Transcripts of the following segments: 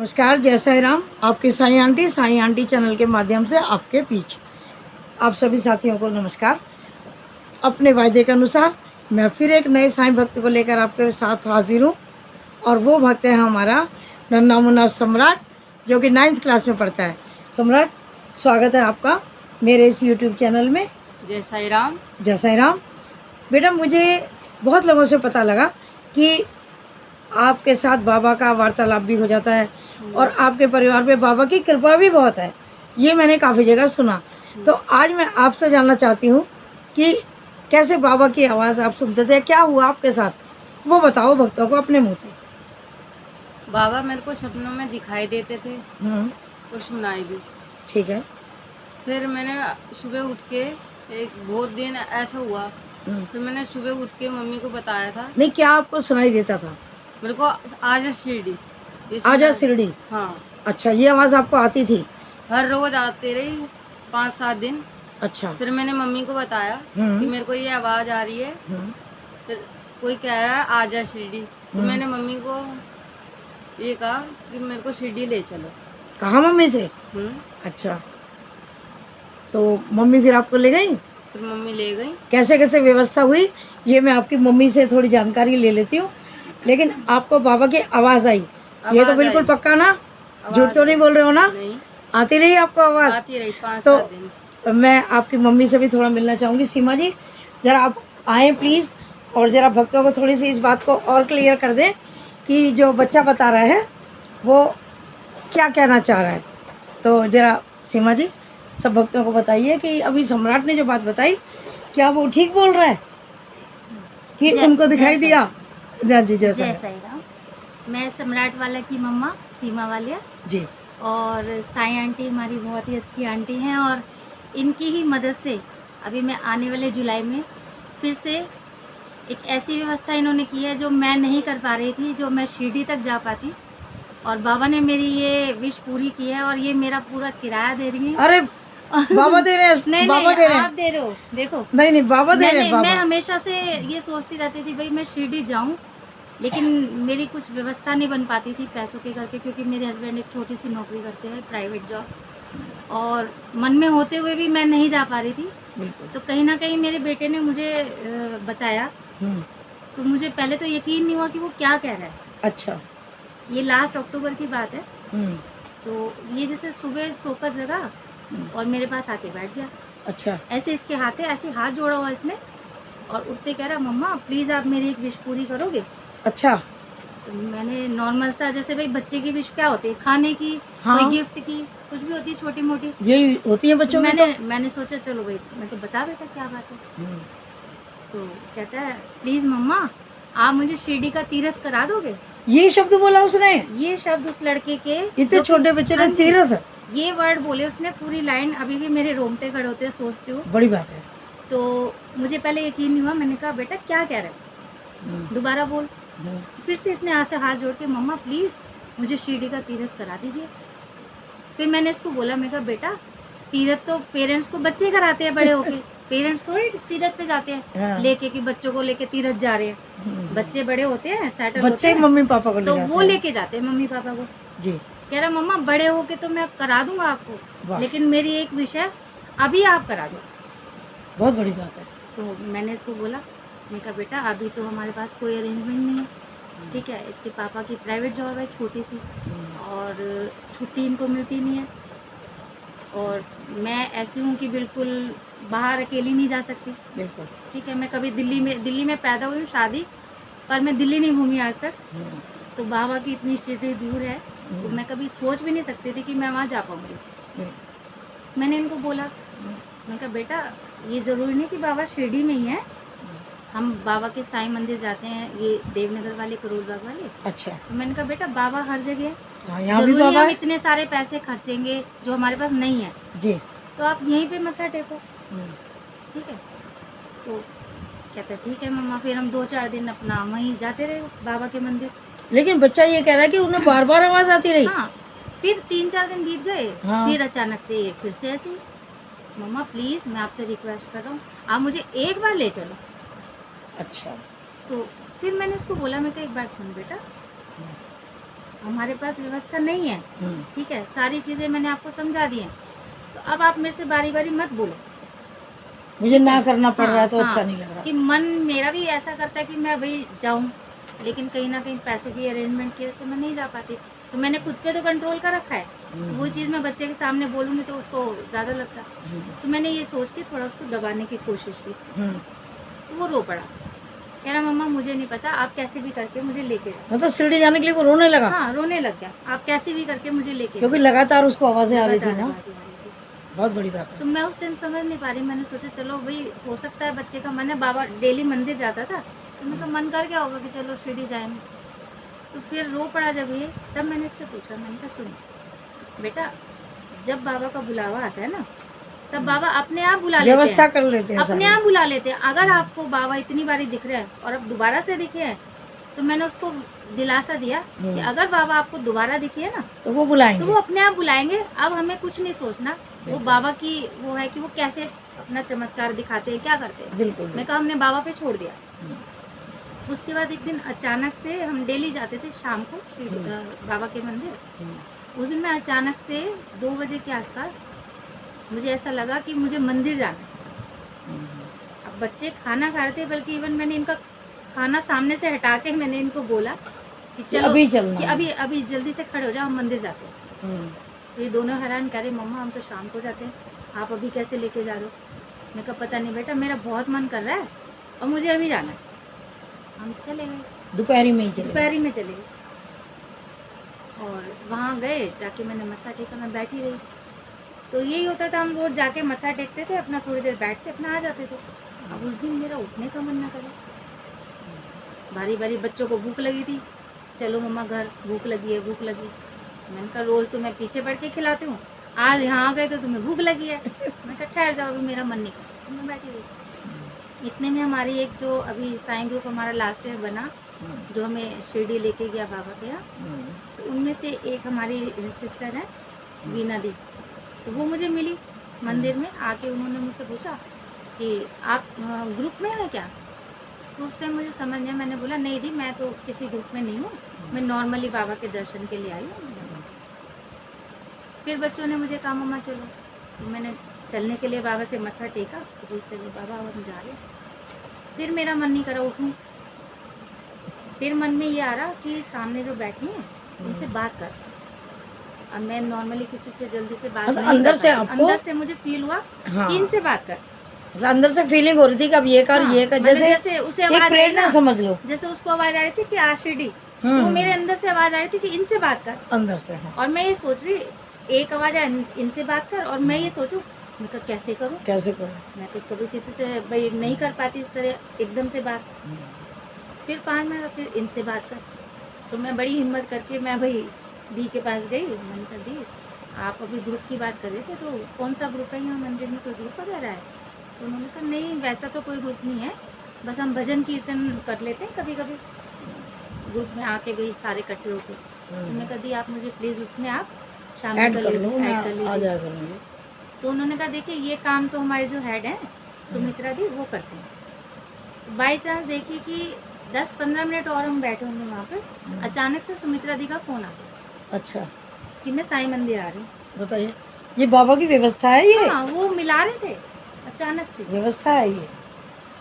नमस्कार, जय साई राम। आपकी साई आंटी चैनल के माध्यम से आपके बीच आप सभी साथियों को नमस्कार। अपने वायदे के अनुसार मैं फिर एक नए साईं भक्त को लेकर आपके साथ हाजिर हूँ और वो भक्त है हमारा नन्हा मुन्ना सम्राट, जो कि 9th क्लास में पढ़ता है। सम्राट, स्वागत है आपका मेरे इस यूट्यूब चैनल में। जय साई राम। जय साई राम। बेटा, मुझे बहुत लोगों से पता लगा कि आपके साथ बाबा का वार्तालाप भी हो जाता है और आपके परिवार पे बाबा की कृपा भी बहुत है, ये मैंने काफ़ी जगह सुना। तो आज मैं आपसे जानना चाहती हूँ कि कैसे बाबा की आवाज़ आप सुनते थे, क्या हुआ आपके साथ, वो बताओ भक्तों को अपने मुँह से। बाबा मेरे को सपनों में दिखाई देते थे और सुनाई भी। ठीक है। फिर मैंने सुबह उठ के एक बहुत दिन ऐसा हुआ, फिर मैंने सुबह उठ के मम्मी को बताया था। नहीं, क्या आपको सुनाई देता था? मेरे को आजा शिरडी, आजा शिरडी। हाँ। अच्छा, ये आवाज़ आपको आती थी? हर रोज आते रही 5-7 दिन। अच्छा। फिर मैंने मम्मी को बताया कि मेरे को ये आवाज़ आ रही है, फिर कोई कह रहा है आजा शिरडी। तो मैंने मम्मी को ये कहा कि मेरे को शिरडी ले चलो। कहा मम्मी से? अच्छा, तो मम्मी फिर आपको ले गई? फिर मम्मी ले गई। कैसे कैसे व्यवस्था हुई, ये मैं आपकी मम्मी से थोड़ी जानकारी ले लेती हूँ। लेकिन आपको बाबा की आवाज़ आई, ये तो बिल्कुल पक्का ना? झूठ तो नहीं बोल रहे हो ना? नहीं। आती रही आपको आवाज़? आती रही 5-7 तो दिन। मैं आपकी मम्मी से भी थोड़ा मिलना चाहूँगी। सीमा जी, ज़रा आप आएँ प्लीज़, और ज़रा भक्तों को थोड़ी सी इस बात को और क्लियर कर दें कि जो बच्चा बता रहा है वो क्या कहना चाह रहा है। तो ज़रा सीमा जी सब भक्तों को बताइए कि अभी सम्राट ने जो बात बताई, क्या वो ठीक बोल रहा है कि उनको दिखाई दिया? जी, जय साई राम। मैं सम्राट वाला की मम्मा सीमा वालिया जी, और साई आंटी हमारी बहुत ही अच्छी आंटी हैं, और इनकी ही मदद से अभी मैं आने वाले जुलाई में फिर से एक ऐसी व्यवस्था इन्होंने की है जो मैं नहीं कर पा रही थी, जो मैं शिरडी तक जा पाती, और बाबा ने मेरी ये विश पूरी की है और ये मेरा पूरा किराया दे रही है। अरे बाबा दे रहे हैं। नहीं, बाबा दे रहे हैं। आप दे रहे हो, देखो। नहीं, बाबा दे रहे हैं। मैं हमेशा से ये सोचती रहती थी भाई मैं शिरडी जाऊं, लेकिन मेरी कुछ व्यवस्था नहीं बन पाती थी पैसों के करके, क्योंकि मेरे हस्बैंड एक छोटी सी नौकरी करते हैं, प्राइवेट जॉब, और मन में होते हुए भी मैं नहीं जा पा रही थी। तो कहीं ना कहीं मेरे बेटे ने मुझे बताया, तो मुझे पहले तो यकीन नहीं हुआ कि वो क्या कह रहा है। अच्छा। ये लास्ट अक्टूबर की बात है। तो ये जैसे सुबह सोकर जगा और मेरे पास आके बैठ गया। अच्छा। ऐसे इसके ऐसे हाथ जोड़ा हुआ इसने, और उठते कह रहा मम्मा प्लीज़ आप मेरी एक विश पूरी करोगे। अच्छा। तो मैंने नॉर्मल सा, जैसे भाई बच्चे की विश क्या होती है, खाने की, कोई गिफ्ट की, कुछ भी होती है छोटी मोटी, यही होती है बच्चों में। मैंने सोचा चलो भाई मैं तो बता बेटा क्या बात है। तो कहता है प्लीज़ मम्मा आप मुझे शिरडी का तीर्थ करा दोगे। ये शब्द बोला उसने? ये शब्द उस लड़के के, इतने छोटे बच्चे ने तीर्थ, ये वर्ड बोले उसने, पूरी लाइन अभी भी मेरे रोंगटे खड़े होते हैं, सोचती हूँ। बड़ी बात है। तो मुझे पहले यकीन नहीं हुआ, मैंने कहा बेटा क्या कह रहे हैं, दोबारा बोल। फिर से इसने यहाँ से हाथ जोड़ के मम्मा प्लीज़ मुझे शिरडी का तीर्थ करा दीजिए। फिर मैंने इसको बोला, मैं कहा बेटा तीर्थ तो पेरेंट्स को बच्चे कराते हैं बड़े होके, पेरेंट्स थोड़ी तीर्थ पे जाते हैं लेके कि बच्चों को लेके तीर्थ जा रहे हैं। बच्चे बड़े होते हैं, सेटल होते हैं, मम्मी पापा को तो वो लेके जाते हैं मम्मी पापा को जी। कह रहा मम्मा बड़े होके तो मैं करा दूंगा आपको, लेकिन मेरी एक विश है, अभी आप करा दो। बहुत बड़ी बात है। तो मैंने इसको बोला, मैं कहा बेटा अभी तो हमारे पास कोई अरेंजमेंट नहीं है, ठीक है, इसके पापा की प्राइवेट जॉब है छोटी सी, और छुट्टी इनको मिलती नहीं है, और मैं ऐसी हूँ कि बिल्कुल बाहर अकेली नहीं जा सकती। बिल्कुल ठीक है, मैं कभी दिल्ली में पैदा हुई हूँ, शादी पर मैं दिल्ली नहीं घूमी आज तक। तो बाबा की इतनी शिरडी दूर है, तो मैं कभी सोच भी नहीं सकती थी कि मैं वहाँ जा पाऊँगी। मैंने इनको बोला, मैं कहा बेटा ये ज़रूरी नहीं कि बाबा शिरडी में ही है, हम बाबा के साईं मंदिर जाते हैं, ये देवनगर वाले, करोल बाग वाले। अच्छा। तो मैंने कहा बेटा बाबा हर जगह है, जरूरी नहीं हम इतने सारे पैसे खर्चेंगे जो हमारे पास नहीं है जी, तो आप यहीं पे मत्था टेको, ठीक है। तो कहते ठीक है मम्मा। फिर हम 2-4 दिन अपना वहीं जाते रहे बाबा के मंदिर। लेकिन बच्चा ये कह रहा है कि उन्हें बार बार आवाज़ आती रही। हाँ, फिर 3-4 दिन बीत गए। हाँ। फिर अचानक से फिर से ऐसी, मम्मा प्लीज़ मैं आपसे रिक्वेस्ट कर रहा हूँ आप मुझे एक बार ले चलो। अच्छा। तो फिर मैंने इसको बोला, मैं कहा एक बार सुन बेटा, हमारे पास व्यवस्था नहीं है, ठीक है, सारी चीज़ें मैंने आपको समझा दी हैं, तो अब आप मेरे से बारी बारी मत बोलो, मुझे ना करना पड़ रहा है तो हाँ, अच्छा नहीं लग रहा। कि मन मेरा भी ऐसा करता है कि मैं भाई जाऊँ, लेकिन कहीं ना कहीं पैसों की अरेंजमेंट की वजह से मैं नहीं जा पाती। तो मैंने खुद पे तो कंट्रोल कर रखा है, वो चीज़ मैं बच्चे के सामने बोलूँगी तो उसको ज़्यादा लगता है, तो मैंने ये सोच के थोड़ा उसको दबाने की कोशिश की, तो वो रो पड़ा, कह रहा मम्मा मुझे नहीं पता, आप कैसे भी करके मुझे लेके जाओ। मतलब सीढ़ी जाने के लिए वो रोने लगा? हाँ, रोने लग गया, आप कैसे भी करके मुझे लेके, क्योंकि लगातार उसको आवाज़ें आ रही थी ना, जाओ। बहुत बड़ी बात है। तो मैं उस टाइम समझ नहीं पा रही, मैंने सोचा चलो भाई हो सकता है बच्चे का मन है, बाबा डेली मंदिर जाता था, तो मैं मन कर क्या होगा कि चलो शिरडी जाएंगे। तो फिर रो पड़ा जब ये, तब मैंने इससे पूछा, मैंने कहा सुन बेटा, जब बाबा का बुलावा आता है ना, तब बाबा अपने आप बुला लेते हैं, व्यवस्था कर लेते हैं, अपने आप बुला लेते हैं। अगर आपको बाबा इतनी बारी दिख रहे हैं और अब दोबारा से दिखे हैं, तो मैंने उसको दिलासा दिया कि अगर बाबा आपको दोबारा दिखे ना, तो वो बुलाएंगे, तो वो अपने आप बुलाएंगे। अब हमें कुछ नहीं सोचना, वो बाबा की वो है कि वो कैसे अपना चमत्कार दिखाते हैं, क्या करते हैं। बिल्कुल। मैं कहा हमने बाबा पे छोड़ दिया। उसके बाद एक दिन अचानक से, हम डेली जाते थे शाम को बाबा के मंदिर, उस दिन मैं अचानक से 2 बजे के आसपास मुझे ऐसा लगा कि मुझे मंदिर जाना है। अब बच्चे खाना खा रहे थे, बल्कि इवन मैंने इनका खाना सामने से हटा के मैंने इनको बोला कि चलो अभी चलना, कि अभी जल्दी से खड़े हो जाओ, हम मंदिर जाते हैं। तो ये दोनों हैरान कह रहे मम्मा हम तो शाम को जाते हैं, आप अभी कैसे लेके जा रहे हो। मैं कहा पता नहीं बेटा, मेरा बहुत मन कर रहा है और मुझे अभी जाना है। हम चले गए, दोपहरी में चले गए और वहाँ गए, जाके मैंने मत्था टेका, मैं बैठी रही। तो यही होता था, हम रोज जाके मत्था टेकते थे, अपना थोड़ी देर बैठ के अपना आ जाते थे। अब उस दिन मेरा उठने का मन ना करे, बारी बारी बच्चों को भूख लगी थी, चलो मम्मा घर, भूख लगी है, भूख लगी। मैंने कहा रोज़ तो मैं पीछे बैठ के खिलाती हूँ, आज यहाँ आ गए तो तुम्हें भूख लगी है। मैं कहा ठहर जाओ, अभी मेरा मन नहीं करता, मैं बैठी रही। इतने में हमारी एक जो अभी साईं ग्रुप हमारा लास्ट ईयर बना, जो हमें शिरडी लेके गया बाबा के यहाँ, तो उनमें से एक हमारी सिस्टर है वीना दी, तो वो मुझे मिली मंदिर में आके। उन्होंने मुझसे पूछा कि आप ग्रुप में हैं क्या। तो उस टाइम मुझे समझ नहीं, मैंने बोला नहीं दी, मैं तो किसी ग्रुप में नहीं हूँ, मैं नॉर्मली बाबा के दर्शन के लिए आई हूँ। फिर बच्चों ने मुझे कहा मम्मा चलो, तो मैंने चलने के लिए बाबा से मत्था टेका, तो चलो बाबा हम जा रहे। फिर मेरा मन नहीं करा उठूँ, फिर मन में ये आ रहा कि सामने जो बैठी हैं उनसे बात कर। अब मैं नॉर्मली किसी से जल्दी से बात नहीं अंदर से अंदर से मुझे फील हुआ कि इनसे बात कर, अंदर से फीलिंग हो रही थी कि अब ये कर, ये कर, जैसे उसे आवाज प्रेरणा समझ लो, जैसे उसको आवाज आ रही थी कि आशिडी, तो मेरे अंदर से आवाज आ रही थी कि इनसे बात कर, अंदर से। और मैं ये सोच रही, एक आवाज है इनसे बात कर, और मैं ये सोचूं मैं कैसे करूं, मैं तो कभी किसी से भाई नहीं कर पाती इस तरह एकदम से बात। फिर 5 मिनट फिर इनसे बात कर, तो मैं बड़ी हिम्मत करके मैं भाई दी के पास गई। मैंने कहा दी आप अभी ग्रुप की बात कर रहे थे, तो कौन सा ग्रुप है यहाँ मंदिर में, कोई ग्रुप वगैरह है। तो उन्होंने कहा नहीं वैसा तो कोई ग्रुप नहीं है, बस हम भजन कीर्तन कर लेते हैं कभी कभी ग्रुप में आके भाई सारे इकट्ठे होकर। तो मैं कहा दी आप मुझे प्लीज़ उसमें आप शामिल कर लीजिए। तो उन्होंने कहा देखिए ये काम तो हमारे जो हेड हैं सुमित्रा दी वो करते हैं। तो बाई चांस देखिए कि 10-15 मिनट और हम बैठे होंगे वहाँ पे, अचानक से सुमित्रा दी का फ़ोन आ गया। अच्छा, कि मैं साईं मंदिर आ रही हूँ। बताइए, ये बाबा की व्यवस्था है ये? हाँ, वो मिला रहे थे, अचानक से व्यवस्था है ये।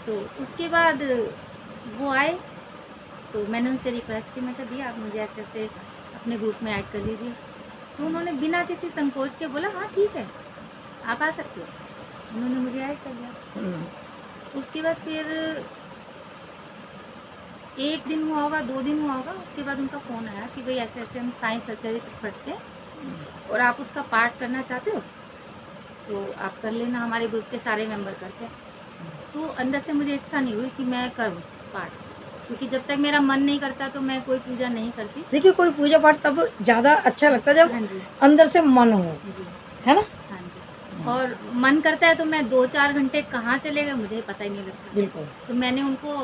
तो उसके बाद वो आए, तो मैंने उनसे रिक्वेस्ट की, मैं कहा दी आप मुझे ऐसे ऐसे अपने ग्रुप में ऐड कर लीजिए। तो उन्होंने बिना किसी संकोच के बोला हाँ ठीक है आप आ सकते हो। उन्होंने मुझे ऐड कर दिया। उसके बाद फिर 1 दिन हुआ होगा, 2 दिन हुआ होगा, उसके बाद उनका फ़ोन आया कि भाई ऐसे ऐसे हम साईं सच्चरित्र पढ़ते हैं और आप उसका पाठ करना चाहते हो तो आप कर लेना, हमारे ग्रुप के सारे मेंबर करते हैं। तो अंदर से मुझे इच्छा नहीं हुई कि मैं करूँ पाठ, क्योंकि जब तक मेरा मन नहीं करता तो मैं कोई पूजा नहीं करती। देखिए कोई पूजा पाठ तब ज़्यादा अच्छा लगता है जब अंदर से मन हो, है ना। हाँ जी, और मन करता है तो मैं 2-4 घंटे कहाँ चले गए मुझे पता ही नहीं लगता। बिल्कुल। तो मैंने उनको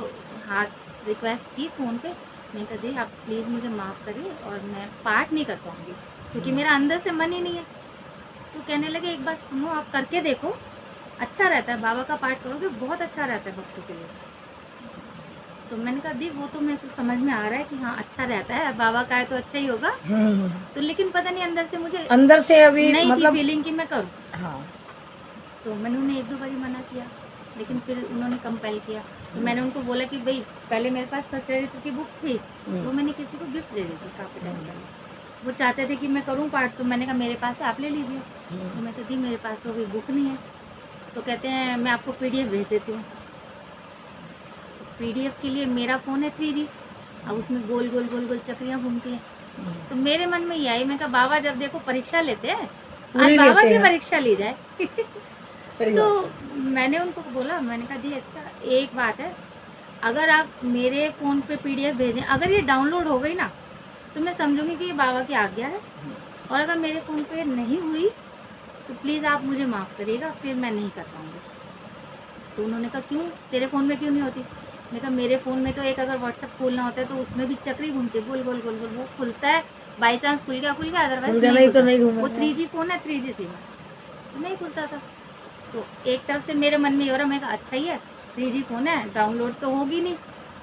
हाथ रिक्वेस्ट की फ़ोन पे, मैं कह दी आप प्लीज़ मुझे माफ़ करिए और मैं पाठ नहीं कर पाऊँगी क्योंकि मेरा अंदर से मन ही नहीं है। तो कहने लगे एक बार सुनो आप करके देखो, अच्छा रहता है, बाबा का पाठ करोगे बहुत अच्छा रहता है भक्तों के लिए। तो मैंने कहा दी वो तो मेरे को समझ में आ रहा है कि हाँ अच्छा रहता है, बाबा का है तो अच्छा ही होगा। तो लेकिन पता नहीं अंदर से मुझे अंदर से अभी नहीं मतलब फीलिंग कि मैं करूँ। हाँ। तो मैंने उन्हें 1-2 बारी मना किया, लेकिन फिर उन्होंने कंपेल किया। तो मैंने उनको बोला कि भाई पहले मेरे पास सच्चरित्र की बुक थी, वो मैंने किसी को गिफ्ट दे दी थी काफ़ी टाइम पहले। वो चाहते थे कि मैं करूँ पाठ, तो मैंने कहा मेरे पास है, आप ले लीजिए। तो मैं कहती मेरे पास तो अभी बुक नहीं है। तो कहते हैं मैं आपको PDF भेज देती हूँ। PDF के लिए मेरा फ़ोन है 3G, अब उसमें गोल गोल गोल गोल चक्रियाँ घूमती हैं। तो मेरे मन में ये आई, मैं कहा बाबा जब देखो परीक्षा लेते हैं, आज बाबा की परीक्षा ली जाए। तो मैंने उनको बोला, मैंने कहा जी अच्छा एक बात है, अगर आप मेरे फ़ोन पे PDF भेजें, अगर ये डाउनलोड हो गई ना तो मैं समझूंगी कि ये बाबा की आज्ञा है, और अगर मेरे फ़ोन पे नहीं हुई तो प्लीज़ आप मुझे माफ़ करिएगा, फिर मैं नहीं कर पाऊँगी। तो उन्होंने कहा क्यों, तेरे फ़ोन में क्यों नहीं होती? मैंने कहा मेरे फ़ोन में तो एक अगर व्हाट्सएप खोलना होता है तो उसमें भी चक्री घूमती है, गोल गोल गोल गोल, वो खुलता है बाई चांस खुल गया, अदरवाइज नहीं खुलता। वो 3G फ़ोन है, 3G सिम है, तो नहीं खुलता था। तो एक तरफ से मेरे मन में ये हो रहा, मैं कहा अच्छा ही है 3G फ़ोन है, डाउनलोड तो होगी नहीं,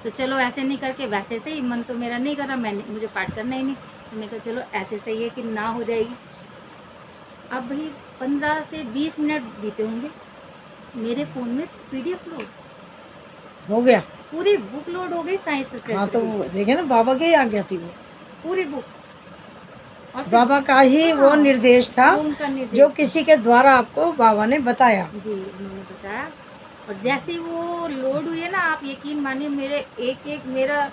तो चलो ऐसे नहीं करके वैसे से ही, मन तो मेरा नहीं कर रहा, मुझे पाठ करना ही नहीं। तो मैं कहा चलो ऐसे सही है कि ना हो जाएगी। अब भाई 15 से 20 मिनट बीते होंगे, मेरे फ़ोन में PDF लोड हो गया, पूरी बुक लोड हो गई साइंस सब्जेक्ट। हाँ तो देखे ना बाबा की आज्ञा थी वो, पूरी बुक, और बाबा का ही वो निर्देश था, उनका निर्देश जो किसी के द्वारा आपको बाबा ने बताया। जी उन्होंने बताया। और जैसे ही वो लोड हुई है ना, आप यकीन मानिए मेरे एक मेरा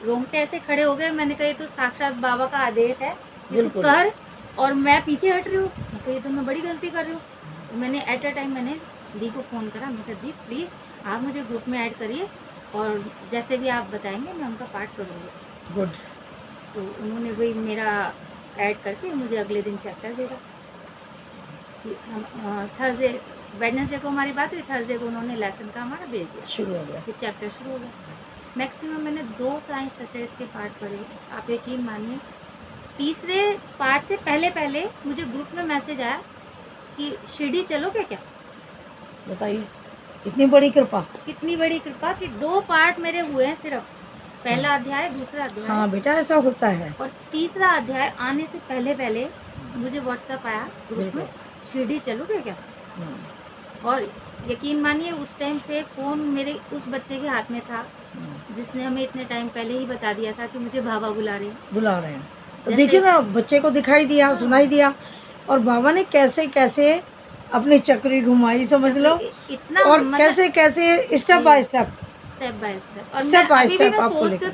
रोंगटे ऐसे खड़े हो गए। मैंने कहा ये तो साक्षात बाबा का आदेश है, ये तो कर, और मैं पीछे हट रही हूँ, ये तो मैं बड़ी गलती कर रही हूँ। तो मैंने एट अ टाइम मैंने दी को फ़ोन करा, मैं कहा दी प्लीज़ आप मुझे ग्रुप में ऐड करिए, और जैसे भी आप बताएंगे मैं उनका पाठ करूँगी। गुड। तो उन्होंने वही मेरा ऐड करके मुझे अगले दिन चैप्टर दे रहा कि हम थर्सडे वेडनेसडे को हमारी बात हुई, थर्सडे को उन्होंने लेसन का हमारा भेज दिया, शुरू हो गया, फिर चैप्टर शुरू हो गया। मैक्सिमम मैंने 2 साइंस सचेत के पाठ पढ़े। आप यकीन मानिए तीसरे पाठ से पहले मुझे ग्रुप में मैसेज आया कि शिरडी चलोगे क्या? बताइए इतनी बड़ी कृपा, कितनी बड़ी कृपा कि 2 पाठ मेरे हुए हैं सिर्फ, पहला अध्याय दूसरा अध्याय। हाँ बेटा ऐसा होता है। और तीसरा अध्याय आने से पहले मुझे व्हाट्सएप आया ग्रुप में, शिरडी चलोगे क्या? और यकीन मानिए उस टाइम पे फ़ोन मेरे उस बच्चे के हाथ में था जिसने हमें इतने टाइम पहले ही बता दिया था कि मुझे बाबा बुला रहे हैं। तो देखिए ना, बच्चे को दिखाई दिया, सुनाई दिया, और बाबा ने कैसे कैसे अपनी चक्री घुमाई, समझ लो इतना, और कैसे कैसे स्टेप बाय स्टेप और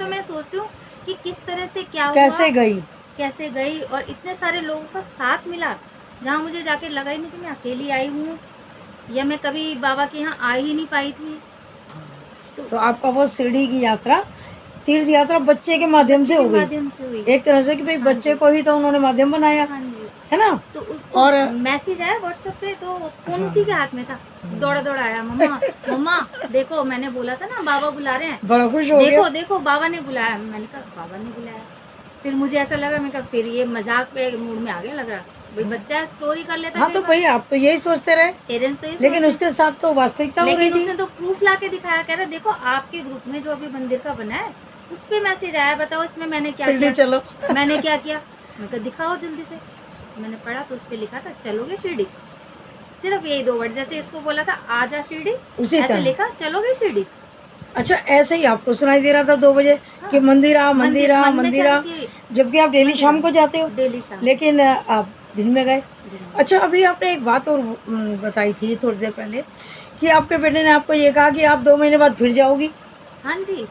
मैं सोचती हूँ कि किस तरह से क्या कैसे गई, और इतने सारे लोगों का साथ मिला, जहाँ मुझे जाके लगा ही नहीं कि मैं अकेली आई हूँ या मैं कभी बाबा के यहाँ आ ही नहीं पाई थी। तो आपका वो शिरडी की यात्रा, तीर्थ यात्रा बच्चे के माध्यम से हो गई, एक तरह से कि भाई बच्चे को ही तो उन्होंने माध्यम बनाया, है ना। तो और मैसेज आया व्हाट्सएप पे, तो फोन उसी के हाथ में था, दौड़ा आया, मम्मा देखो मैंने बोला था ना बाबा बुला रहे हैं, बड़ा खुश हो गया, देखो बाबा ने बुलाया। मैंने कहा बाबा ने बुलाया, फिर मुझे ऐसा लगा, मैं कहा फिर ये मजाक पे मूड में आ गया, लग रहा भाई बच्चा स्टोरी कर लेता है। हाँ तो भाई आप तो यही सोचते रहे पेरेंट्स, तो लेकिन उसके साथ तो वास्तविकता हो रही थी। उसने तो प्रूफ ला के दिखाया, कह रहा देखो आपके ग्रुप में जो अभी मंदिर का बना है उस पे मैसेज आया, बताओ इसमें मैंने क्या किया। चलो मैंने क्या किया, मैं कहा दिखाओ जल्दी से। मैंने पढ़ा तो उस पे लिखा था चलोगे शिरडी, सिर्फ यही 2 वर्ड, जैसे इसको बोला था आजा शिरडी, उसी ऐसे लिखा चलोगे शिरडी। अच्छा ऐसे ही आपको सुनाई दे रहा था 2 बजे कि मंदिरा, जबकि आप डेली शाम को जाते हो, डेली शाम, लेकिन आप दिन में गए। अच्छा अभी आपने एक बात और बताई थी थोड़ी देर पहले कि आपके बेटे ने आपको ये कहा कि आप 2 महीने बाद फिर जाओगी। हाँ जी,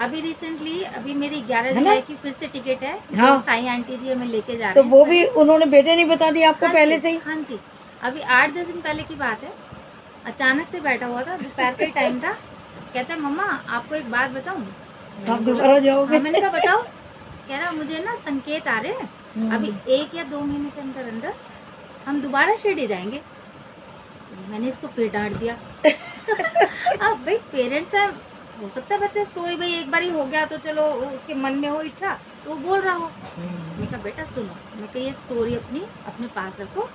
अभी रिसेंटली अभी मेरी 11 जुलाई की फिर से टिकट है। हाँ, साई आंटी जी हमें लेके जा रहे हैं। तो वो भी उन्होंने बेटे नहीं बता दिया आपको पहले से ही? हाँ जी, अभी 8-10 दिन पहले की बात है, अचानक से बैठा हुआ था, दोपहर का टाइम था, कहता है मम्मा आपको एक बात बताऊँ। आप दोबारा जाओगे? मैंने कहा बताओ। कह रहा मुझे ना संकेत आ रहे हैं, अभी 1 या 2 महीने के अंदर हम दोबारा शिरडी जाएंगे। मैंने इसको फिर डांट दिया। अब भाई पेरेंट्स है, हो सकता है बच्चा स्टोरी भाई एक बार ही हो गया तो चलो उसके मन में हो इच्छा तो वो बोल रहा हो। मैं कहा बेटा सुनो, मैं कहा ये स्टोरी अपने पास रखो,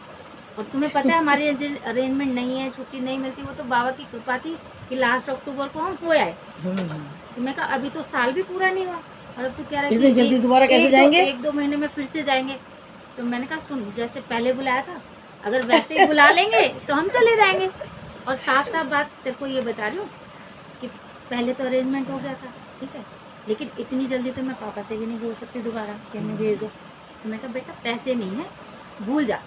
और तुम्हें पता है हमारी अरेंजमेंट नहीं है, छुट्टी नहीं मिलती, वो तो बाबा की कृपा थी कि लास्ट अक्टूबर को हम हो आए। तो मैं कहा अभी तो साल भी पूरा नहीं हुआ और अब तो कह रहा है जल्दी दोबारा कैसे जाएंगे, 1-2 महीने में फिर से जाएंगे। तो मैंने कहा सुन, जैसे पहले बुलाया था अगर वैसे ही बुला लेंगे तो हम चले जाएंगे। और साफ साफ बात तेरे को ये बता रही हूँ कि पहले तो अरेंजमेंट हो गया था, ठीक है, लेकिन इतनी जल्दी तो मैं पापा से भी नहीं बोल सकती दोबारा कि हमें भेज दो। तो मैं कहा बेटा पैसे नहीं है, भूल जा।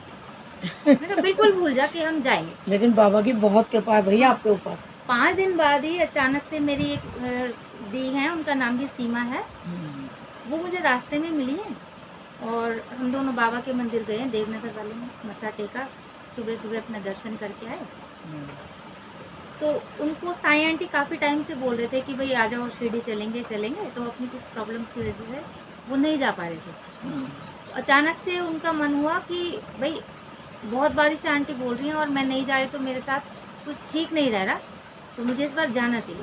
मैं कहा बिल्कुल भूल जा कि हम जाएंगे। लेकिन बाबा की बहुत कृपा है भैया आपके ऊपर। 5 दिन बाद ही अचानक से मेरी एक दी है, उनका नाम भी सीमा है, वो मुझे रास्ते में मिली है और हम दोनों बाबा के मंदिर गए हैं, देवनगर वाले में, मत्था टेका, सुबह सुबह अपना दर्शन करके आए। तो उनको साईं आंटी काफ़ी टाइम से बोल रहे थे कि भाई आ जाओ शिरडी चलेंगे, तो अपनी कुछ प्रॉब्लम्स की वजह से वो नहीं जा पा रहे थे। तो अचानक से उनका मन हुआ कि भाई बहुत बारी से आंटी बोल रही हैं और मैं नहीं जा रही, तो मेरे साथ कुछ ठीक नहीं रह रहा, तो मुझे इस बार जाना चाहिए।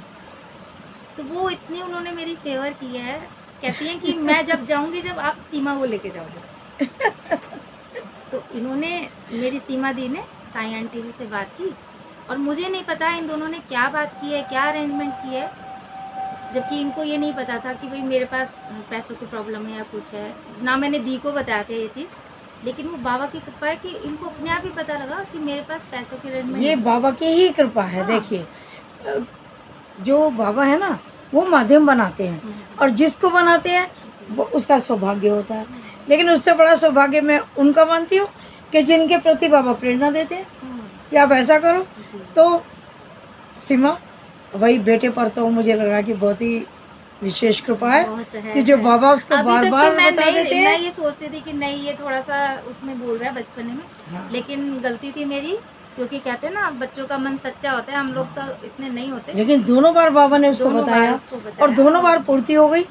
तो वो इतनी उन्होंने मेरी फेवर की है, कहती हैं कि मैं जब जाऊंगी जब आप सीमा को लेके जाओगे। तो इन्होंने, मेरी सीमा दी ने साईं आंटी जी से बात की और मुझे नहीं पता इन दोनों ने क्या बात की है, क्या अरेंजमेंट की है, जबकि इनको ये नहीं पता था कि भाई मेरे पास पैसों की प्रॉब्लम है या कुछ है ना। मैंने दी को बताया था ये चीज़, लेकिन वो बाबा की कृपा है कि इनको अपने आप ही पता लगा कि मेरे पास पैसों की अरेंजमेंट। ये बाबा की ही कृपा है। हाँ। देखिए जो बाबा है ना वो माध्यम बनाते हैं और जिसको बनाते हैं वो उसका सौभाग्य होता है। लेकिन उससे बड़ा सौभाग्य मैं उनका मानती हूँ कि जिनके प्रति बाबा प्रेरणा देते हैं कि आप ऐसा करो। तो सीमा वही बेटे पर तो मुझे लगा कि बहुत ही विशेष कृपा है कि जो बाबा उसको बार बार बता देते हैं। मैं ये सोचती थी कि नहीं ये थोड़ा सा उसमें बोल रहा है बचपने में। हाँ। लेकिन गलती थी मेरी, क्योंकि कहते हैं ना बच्चों का मन सच्चा होता है, हम लोग तो इतने नहीं होते। लेकिन दोनों बार बाबा ने उसको बताया और दोनों बार पूर्ति हो गई।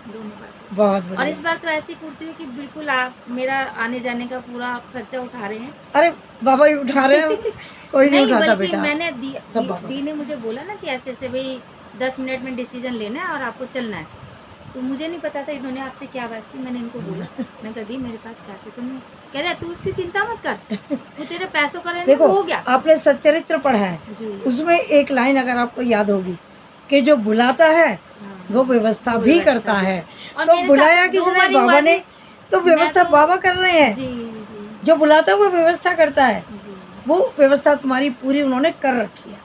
बहुत बढ़िया। और इस बार तो ऐसी पूर्ति हुई कि बिल्कुल आप मेरा आने जाने का पूरा खर्चा उठा रहे हैं। अरे बाबा ही उठा रहे हैं, कोई नहीं उठाता बेटा। मैंने दी ने मुझे बोला ना कि ऐसे ऐसे भाई 10 मिनट में डिसीजन लेना है और आपको चलना है। तो मुझे नहीं पता था इन्होंने आपसे क्या बात की। मैंने इनको बोला, मैं कह दी मेरे पास पैसे तो नहीं। कह रहे तू उसकी चिंता मत कर, वो तेरे पैसों का देखो हो गया। आपने सच्चरित्र पढ़ा है, उसमें एक लाइन अगर आपको याद होगी कि जो बुलाता है वो व्यवस्था भी करता है। तो बुलाया किसने? बाबा ने। तो व्यवस्था बाबा कर रहे हैं। जो बुलाता है वो व्यवस्था करता है। वो व्यवस्था तुम्हारी पूरी उन्होंने कर रखी है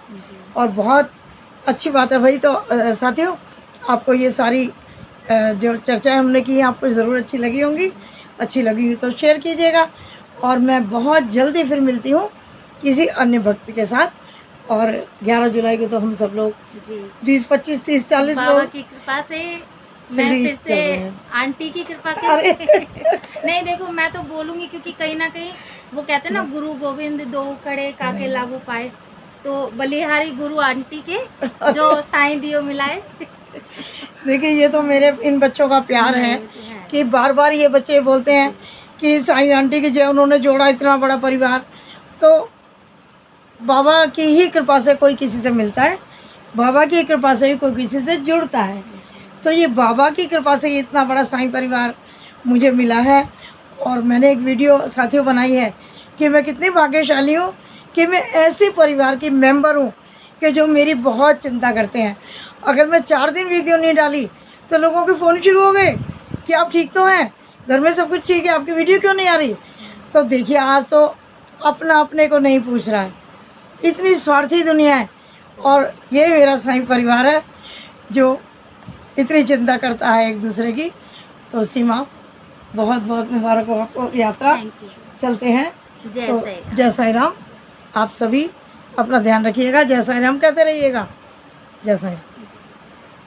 और बहुत अच्छी बात है भाई। तो साथियों आपको ये सारी जो चर्चा हमने की आपको ज़रूर अच्छी लगी होंगी। अच्छी लगी हुई तो शेयर कीजिएगा और मैं बहुत जल्दी फिर मिलती हूँ किसी अन्य भक्त के साथ। और 11 जुलाई को तो हम सब लोग 20, 25, 30, 40 लोग की कृपा से मैं फिर से आंटी की कृपा से नहीं देखो मैं तो बोलूँगी, क्योंकि कहीं ना कहीं वो कहते हैं ना गुरु गोविंद दो खड़े काके लागू पाए, तो बलिहारी गुरु आंटी के जो साईं दियो मिलाए। देखिए ये तो मेरे इन बच्चों का प्यार है कि बार बार ये बच्चे बोलते हैं कि साईं आंटी की जय, उन्होंने जोड़ा इतना बड़ा परिवार। तो बाबा की ही कृपा से कोई किसी से मिलता है, बाबा की कृपा से ही कोई किसी से जुड़ता है। तो ये बाबा की कृपा से ये इतना बड़ा साईं परिवार मुझे मिला है। और मैंने एक वीडियो साथियों बनाई है कि मैं कितनी भाग्यशाली हूँ कि मैं ऐसे परिवार की मेंबर हूँ कि जो मेरी बहुत चिंता करते हैं। अगर मैं 4 दिन वीडियो नहीं डाली तो लोगों के फ़ोन शुरू हो गए कि आप ठीक तो हैं, घर में सब कुछ ठीक है, आपकी वीडियो क्यों नहीं आ रही। तो देखिए आज तो अपना अपने को नहीं पूछ रहा है, इतनी स्वार्थी दुनिया है। और ये मेरा साईं परिवार है जो इतनी चिंता करता है एक दूसरे की। तो सीमा बहुत बहुत मुबारक हो आपको यात्रा। चलते हैं। तो जय साईं राम। आप सभी अपना ध्यान रखिएगा। जय साईं राम कहते रहिएगा। जय साईं।